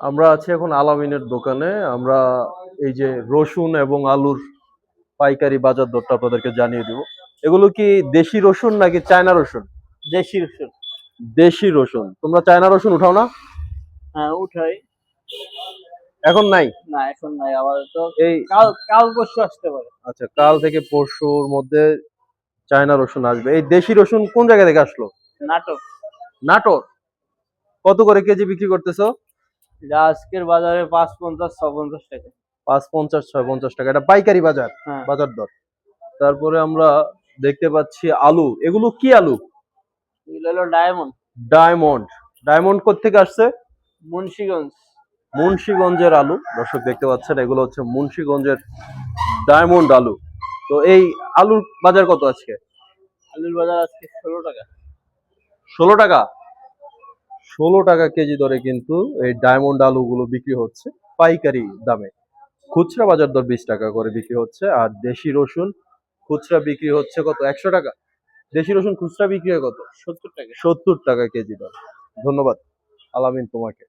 আমরা আছি এখন আলামিনের দোকানে। আমরা এই যে রসুন এবং আলুর পাইকারি বাজার দরটা আপনাদেরকে জানিয়ে দিব। এগুলো কি দেশি রসুন নাকি চায়না রসুন? দেশি রসুন। দেশি রসুন। তোমরা চায়না রসুন উঠাও না? হ্যাঁ উঠাই। এখন নাই? না এখন নাই, আপাতত এই কাল কাল পরশু আসতে পারে। আচ্ছা, কাল থেকে পরশুর মধ্যে চায়না রসুন আসবে। এই দেশি রসুন কোন জায়গা থেকে আসলো? নাটক। নাটোর। কত করে কেজি বিক্রি করতেছো? যা আজকের বাজারে 5.50 6.50 টাকা। 5.50 6.50 টাকা। এটা পাইকারি বাজার, হ্যাঁ বাজার দর। তারপরে আমরা দেখতে পাচ্ছি আলু। এগুলো কি আলু? এগুলো হলো ডায়মন্ড। ডায়মন্ড। ডায়মন্ড কোত্থেকে আসছে? মুন্সিগঞ্জ। মুন্সিগঞ্জের আলু। দর্শক দেখতে পাচ্ছেন, এগুলো হচ্ছে মুন্সিগঞ্জের ডায়মন্ড আলু। তো এই আলুর বাজার কত আজকে? আলুর বাজার আজকে 16 টাকা। 16 টাকা। 16 টাকা কেজি দরে কিন্তু এই ডায়মন্ড আলুগুলো বিক্রি হচ্ছে পাইকারি দামে। খুচরা বাজার দর 20 টাকা করে বিক্রি হচ্ছে। আর দেশি রসুন খুচরা বিক্রি হচ্ছে কত? 100 টাকা। দেশি রসুন খুচরা বিক্রি হয় কত? 70 টাকা। 70 টাকা কেজি দর। ধন্যবাদ আলামিন তোমাকে।